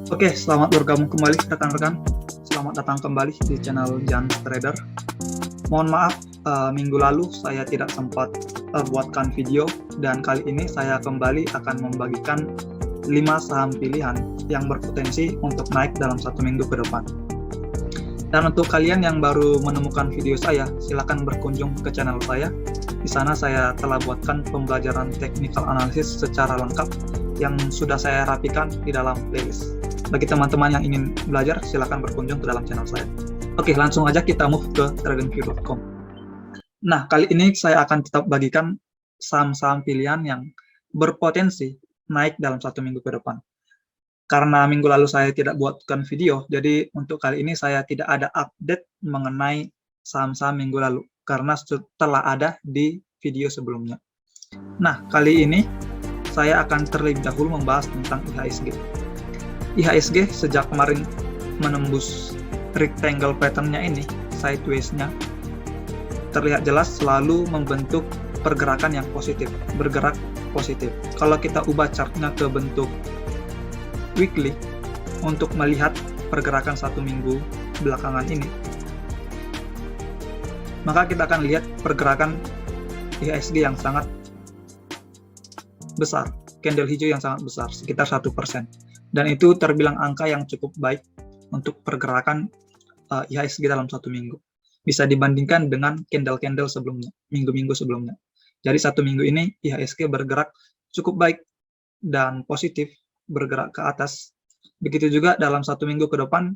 Oke, selamat bergabung kembali rekan-rekan. Selamat datang kembali di channel Jan Trader. Mohon maaf, minggu lalu saya tidak sempat buatkan video, dan kali ini saya kembali akan membagikan 5 saham pilihan yang berpotensi untuk naik dalam 1 minggu ke depan. Dan untuk kalian yang baru menemukan video saya, silakan berkunjung ke channel saya. Di sana saya telah buatkan pembelajaran technical analysis secara lengkap yang sudah saya rapikan di dalam playlist. Bagi teman-teman yang ingin belajar, silakan berkunjung ke dalam channel saya. Oke, langsung aja kita move ke tradingview.com. Nah, kali ini saya akan tetap bagikan saham-saham pilihan yang berpotensi naik dalam 1 minggu ke depan. Karena minggu lalu saya tidak buatkan video, jadi untuk kali ini saya tidak ada update mengenai saham-saham minggu lalu, karena telah ada di video sebelumnya. Nah, kali ini saya akan terlebih dahulu membahas tentang IHSG. IHSG sejak kemarin menembus rectangle pattern-nya ini, sideways-nya, terlihat jelas selalu membentuk pergerakan yang positif, bergerak positif. Kalau kita ubah chart-nya ke bentuk weekly untuk melihat pergerakan 1 minggu belakangan ini, maka kita akan lihat pergerakan IHSG yang sangat besar, candle hijau yang sangat besar, sekitar 1%. Dan itu terbilang angka yang cukup baik untuk pergerakan IHSG dalam 1 minggu. Bisa dibandingkan dengan candle-candle sebelumnya, minggu-minggu sebelumnya. Jadi 1 minggu ini IHSG bergerak cukup baik dan positif, bergerak ke atas. Begitu juga dalam 1 minggu ke depan,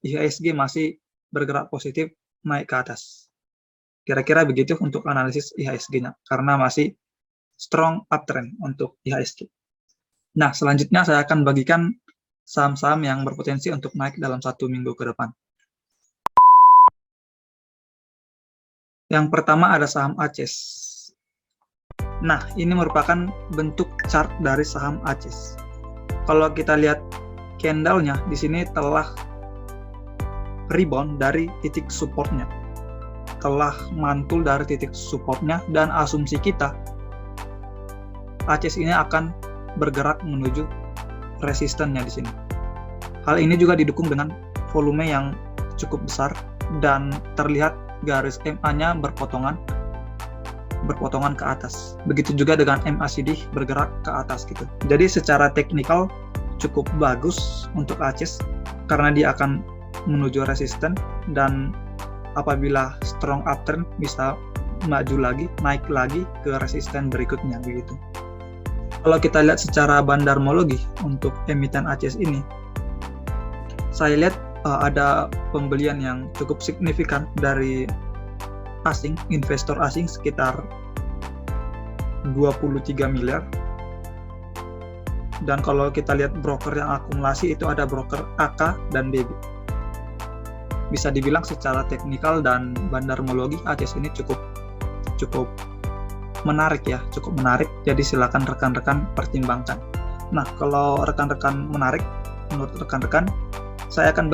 IHSG masih bergerak positif, naik ke atas. Kira-kira begitu untuk analisis IHSG-nya, karena masih strong uptrend untuk IHSG. Nah, selanjutnya saya akan bagikan saham-saham yang berpotensi untuk naik dalam 1 minggu ke depan. Yang pertama ada saham ACES. Nah, ini merupakan bentuk chart dari saham ACES. Kalau kita lihat candle-nya, di sini telah rebound dari titik support-nya. Telah mantul dari titik support-nya, dan asumsi kita, ACES ini akan bergerak menuju resistennya di sini. Hal ini juga didukung dengan volume yang cukup besar dan terlihat garis MA-nya berpotongan ke atas. Begitu juga dengan MACD bergerak ke atas gitu. Jadi secara teknikal cukup bagus untuk ACES karena dia akan menuju resisten, dan apabila strong uptrend bisa maju lagi, naik lagi ke resisten berikutnya begitu. Kalau kita lihat secara bandarmologi untuk emiten ACES ini, saya lihat ada pembelian yang cukup signifikan dari asing, investor asing sekitar 23 miliar. Dan kalau kita lihat broker yang akumulasi itu ada broker AK dan DB. Bisa dibilang secara teknikal dan bandarmologi ACES ini cukup menarik ya, cukup menarik. Jadi silakan rekan-rekan pertimbangkan. Nah, kalau rekan-rekan menarik, menurut rekan-rekan, saya akan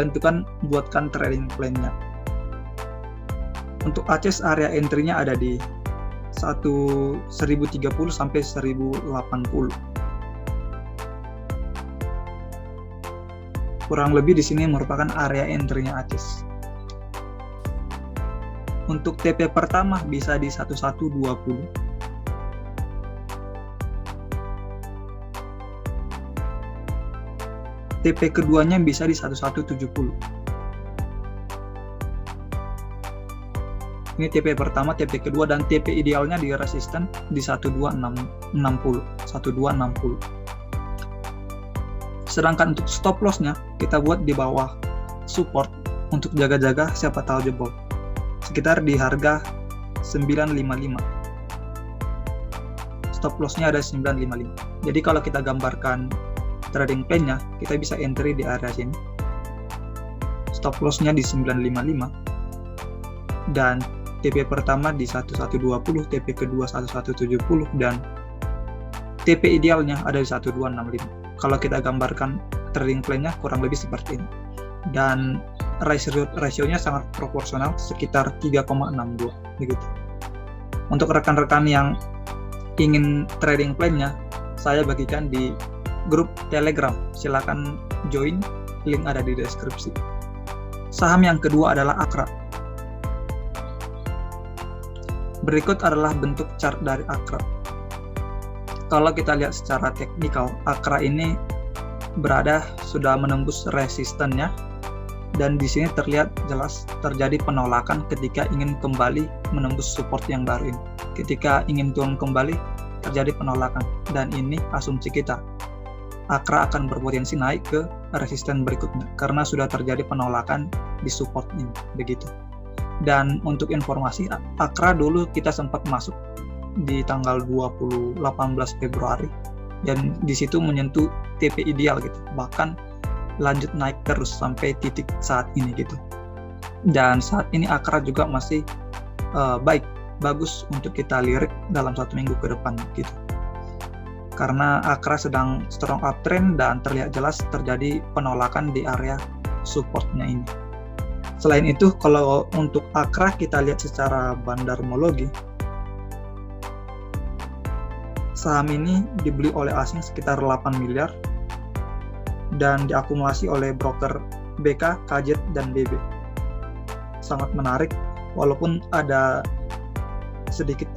buatkan trading plan-nya. Untuk ACES area entry-nya ada di 1030 sampai 1080. Kurang lebih di sini merupakan area entry-nya ACES. Untuk TP pertama bisa di 1120. TP keduanya bisa di 1170. Ini TP pertama, TP kedua, dan TP idealnya di resisten di 1260. Sedangkan untuk stop loss-nya kita buat di bawah support untuk jaga-jaga siapa tahu jebol. Sekitar di harga 955. Stop loss-nya ada 955. Jadi kalau kita gambarkan trading plan-nya, kita bisa entry di area sini. Stop loss-nya di 955. Dan TP pertama di 1120, TP kedua 1170, dan TP idealnya ada di 1265. Kalau kita gambarkan trading plan-nya kurang lebih seperti ini. Dan rasionya sangat proporsional, sekitar 3,62 begitu. Untuk rekan-rekan yang ingin trading plan-nya, saya bagikan di grup Telegram. Silakan join link ada di deskripsi. Saham yang kedua adalah Akra. Berikut adalah bentuk chart dari Akra. Kalau kita lihat secara teknikal, Akra ini sudah menembus resistennya, dan di sini terlihat jelas terjadi penolakan ketika ingin kembali menembus support yang baru ini. Ketika ingin turun kembali, terjadi penolakan, dan ini asumsi kita. Akra akan berpotensi naik ke resisten berikutnya karena sudah terjadi penolakan di support ini, begitu. Dan untuk informasi, Akra dulu kita sempat masuk di tanggal 18 Februari, dan di situ menyentuh TP ideal gitu, bahkan lanjut naik terus sampai titik saat ini gitu. Dan saat ini Akra juga masih bagus untuk kita lirik dalam 1 minggu ke depan gitu, karena Akra sedang strong uptrend dan terlihat jelas terjadi penolakan di area supportnya ini. Selain itu, kalau untuk Akra kita lihat secara bandarmologi, saham ini dibeli oleh asing sekitar 8 miliar dan diakumulasi oleh broker BK, KZ, dan BB. Sangat menarik, walaupun ada sedikit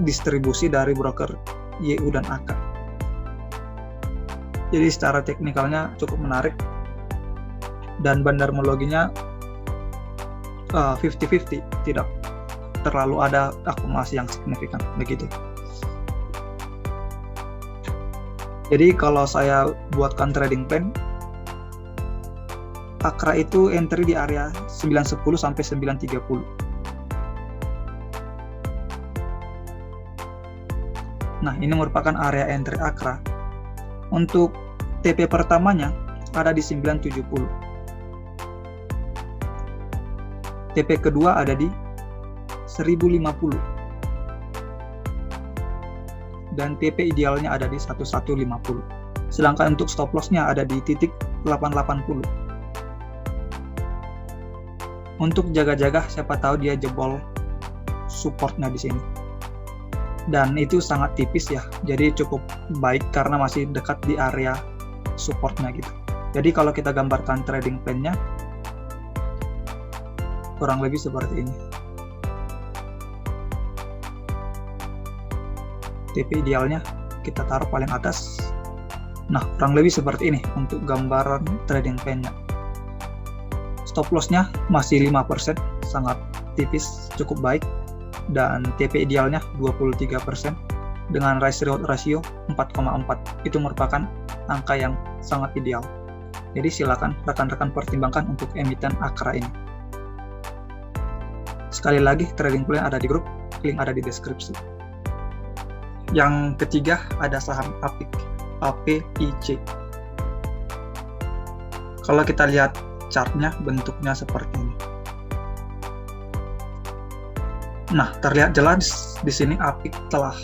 distribusi dari broker YU dan AK. Jadi secara teknikalnya cukup menarik, dan bandarmologinya 50-50, tidak terlalu ada akumulasi yang signifikan begitu. Jadi kalau saya buatkan trading plan, Akra itu entry di area 910 sampai 930. Nah, ini merupakan area entry Akra. Untuk TP pertamanya ada di 970. TP kedua ada di 1050. Dan TP idealnya ada di 1150. Sedangkan untuk stop loss-nya ada di titik 880. Untuk jaga-jaga, siapa tahu dia jebol support-nya di sini. Dan itu sangat tipis ya, jadi cukup baik karena masih dekat di area support-nya gitu. Jadi kalau kita gambarkan trading plan-nya, kurang lebih seperti ini. TP idealnya kita taruh paling atas. Nah, kurang lebih seperti ini untuk gambaran trading plan-nya. Stop loss-nya masih 5%, sangat tipis, cukup baik. Dan TP idealnya 23% dengan risk reward ratio 4,4. Itu merupakan angka yang sangat ideal. Jadi silakan rekan-rekan pertimbangkan untuk emiten Akra ini. Sekali lagi, trading plan ada di grup, link ada di deskripsi. Yang ketiga ada saham APIC, APIC. Kalau kita lihat chartnya, bentuknya seperti ini. Nah, terlihat jelas di sini APIC telah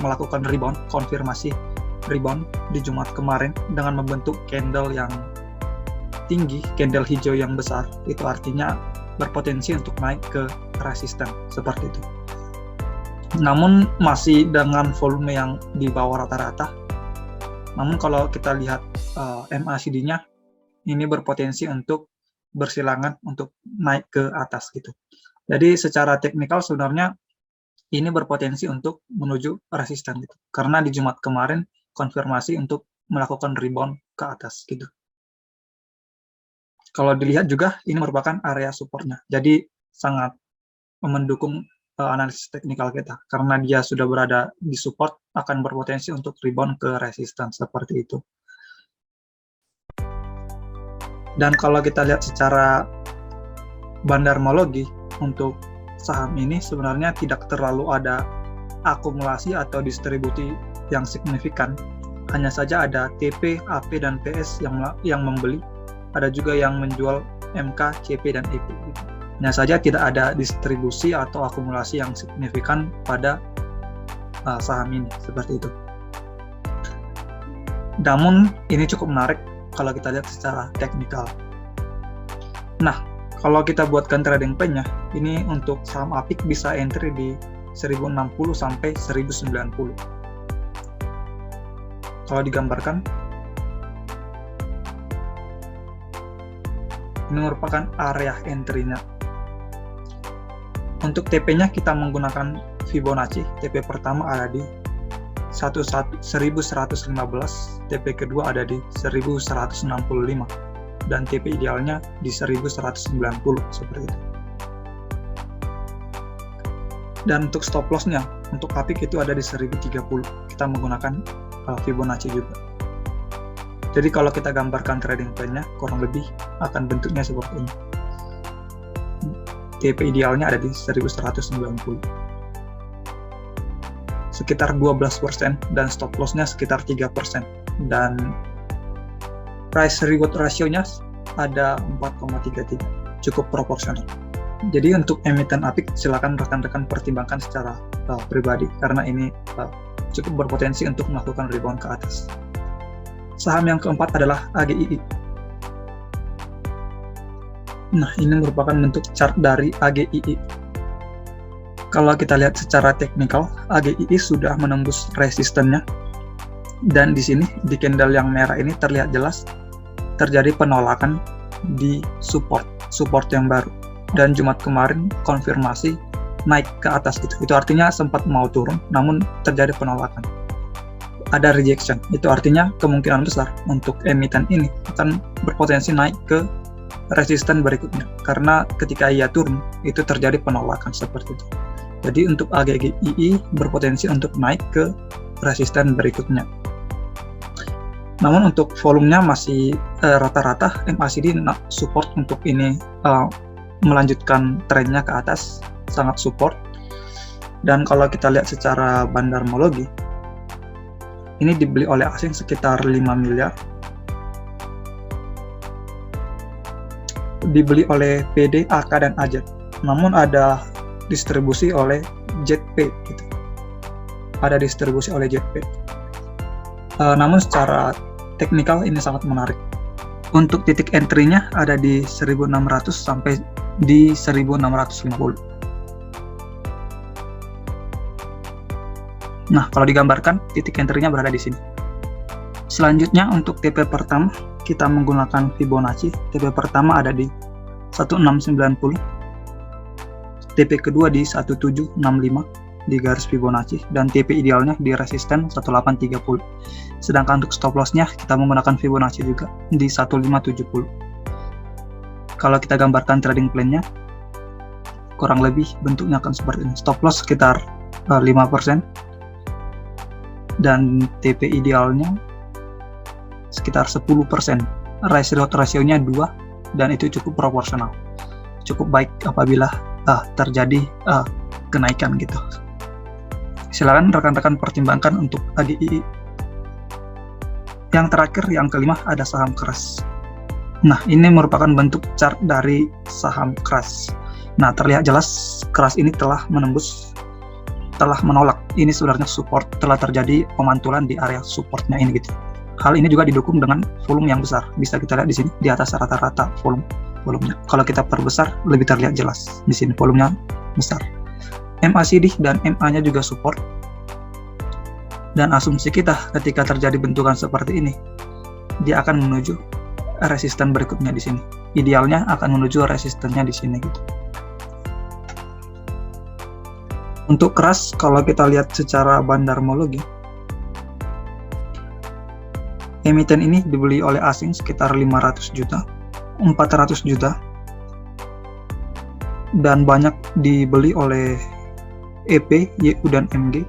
melakukan rebound, konfirmasi rebound di Jumat kemarin dengan membentuk candle yang tinggi, candle hijau yang besar. Itu artinya berpotensi untuk naik ke resisten seperti itu. Namun masih dengan volume yang di bawah rata-rata. Namun kalau kita lihat MACD-nya, ini berpotensi untuk bersilangan untuk naik ke atas gitu. Jadi secara teknikal sebenarnya ini berpotensi untuk menuju resisten gitu. Karena di Jumat kemarin konfirmasi untuk melakukan rebound ke atas gitu. Kalau dilihat juga ini merupakan area supportnya. Jadi sangat mendukung analisis teknikal kita, karena dia sudah berada di support, akan berpotensi untuk rebound ke resisten seperti itu. Dan kalau kita lihat secara bandarmologi, untuk saham ini sebenarnya tidak terlalu ada akumulasi atau distribusi yang signifikan. Hanya saja ada TP, AP, dan PS yang membeli, ada juga yang menjual MK, CP, dan EP. Hanya saja tidak ada distribusi atau akumulasi yang signifikan pada saham ini, seperti itu. Namun ini cukup menarik kalau kita lihat secara teknikal. Nah, kalau kita buatkan trading plan-nya, ini untuk saham APIC bisa entry di 1060 sampai 1090. Kalau digambarkan, Ini merupakan area entry-nya. Untuk TP-nya kita menggunakan Fibonacci. TP pertama ada di 1115, TP kedua ada di 1165, dan TP idealnya di 1190 seperti itu. Dan untuk stop loss-nya, untuk apik itu ada di 1030. Kita menggunakan Fibonacci juga. Jadi kalau kita gambarkan trading plan-nya, kurang lebih akan bentuknya seperti ini. TP idealnya ada di 1190. Sekitar 12% dan stop loss-nya sekitar 3%. Dan price reward ratio-nya ada 4,33. Cukup proporsional. Jadi untuk emiten apik silakan rekan-rekan pertimbangkan secara pribadi karena ini cukup berpotensi untuk melakukan rebound ke atas. Saham yang keempat adalah AGII. Nah, ini merupakan bentuk chart dari AGII. Kalau kita lihat secara teknikal, AGII sudah menembus resistennya. Dan di sini, di candle yang merah ini terlihat jelas terjadi penolakan di support yang baru. Dan Jumat kemarin konfirmasi naik ke atas gitu. Itu artinya sempat mau turun, namun terjadi penolakan. Ada rejection. Itu artinya kemungkinan besar untuk emiten ini akan berpotensi naik ke resisten berikutnya. Karena ketika ia turun, itu terjadi penolakan seperti itu. Jadi untuk AGII berpotensi untuk naik ke resisten berikutnya. Namun untuk volumenya masih rata-rata MACD support untuk ini melanjutkan trennya ke atas, sangat support. Dan kalau kita lihat secara bandarmologi, ini dibeli oleh asing sekitar 5 miliar. Dibeli oleh PD, AK, dan AZ. Namun ada distribusi oleh ZP gitu. Ada distribusi oleh ZP. Namun secara teknikal ini sangat menarik. Untuk titik entry-nya ada di 1600 sampai di 1650. Nah, kalau digambarkan titik entry-nya berada di sini. Selanjutnya untuk TP pertama kita menggunakan Fibonacci. TP pertama ada di 1690. TP kedua di 1765 di garis Fibonacci, dan TP idealnya di resisten 1830. Sedangkan untuk stop loss-nya kita menggunakan Fibonacci juga di 1570. Kalau kita gambarkan trading plan-nya, kurang lebih bentuknya akan seperti ini. Stop loss sekitar 5%, dan TP idealnya sekitar 10%. Risk reward ratio-nya 2, dan itu cukup proporsional. Cukup baik apabila terjadi kenaikan gitu. Silakan rekan-rekan pertimbangkan untuk AGII. Yang terakhir, yang kelima, ada saham keras. Nah, ini merupakan bentuk chart dari saham keras. Nah, terlihat jelas keras ini telah menolak. Ini sebenarnya support, telah terjadi pemantulan di area supportnya ini gitu. Hal ini juga didukung dengan volume yang besar. Bisa kita lihat di sini di atas rata-rata volumenya. Kalau kita perbesar lebih terlihat jelas. Di sini volumenya besar. MACD dan MA-nya juga support. Dan asumsi kita ketika terjadi bentukan seperti ini, dia akan menuju resisten berikutnya di sini. Idealnya akan menuju resistennya di sini gitu. Untuk keras, kalau kita lihat secara bandarmologi, emiten ini dibeli oleh asing sekitar 500 juta, 400 juta, dan banyak dibeli oleh EP, YU, dan MG,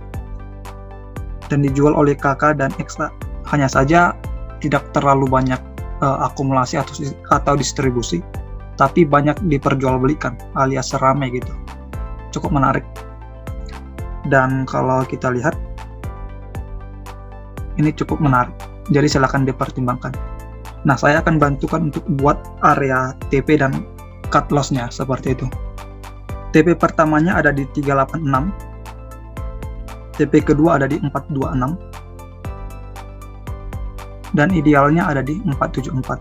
dan dijual oleh KK dan XA. Hanya saja tidak terlalu banyak akumulasi atau distribusi, tapi banyak diperjualbelikan alias ramai gitu. Cukup menarik. Dan kalau kita lihat, ini cukup menarik. Jadi silakan dipertimbangkan. Nah, saya akan bantukan untuk buat area TP dan cut loss-nya seperti itu. TP pertamanya ada di 386. TP kedua ada di 426. Dan idealnya ada di 474.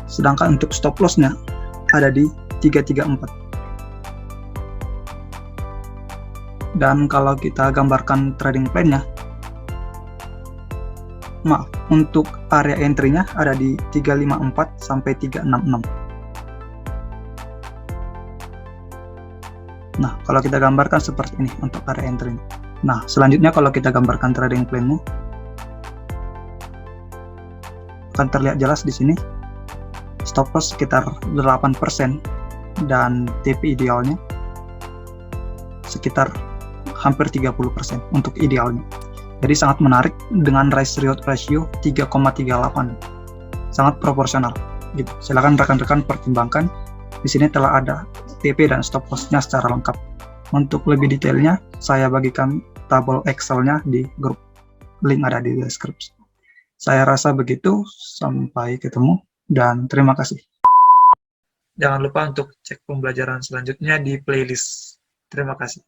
Sedangkan untuk stop loss-nya ada di 334. Dan kalau kita gambarkan trading plan-nya, untuk area entry-nya ada di 354 sampai 366. Nah, kalau kita gambarkan seperti ini untuk area entry. Nah, selanjutnya kalau kita gambarkan trading plan-mu, akan terlihat jelas di sini stop loss sekitar 8% dan TP idealnya sekitar hampir 30% untuk idealnya. Jadi sangat menarik dengan risk reward ratio 3,38, sangat proporsional. Gitu. Silakan rekan-rekan pertimbangkan. Di sini telah ada TP dan stop loss-nya secara lengkap. Untuk lebih detailnya, saya bagikan tabel Excel-nya di grup. Link ada di deskripsi. Saya rasa begitu. Sampai ketemu dan terima kasih. Jangan lupa untuk cek pembelajaran selanjutnya di playlist. Terima kasih.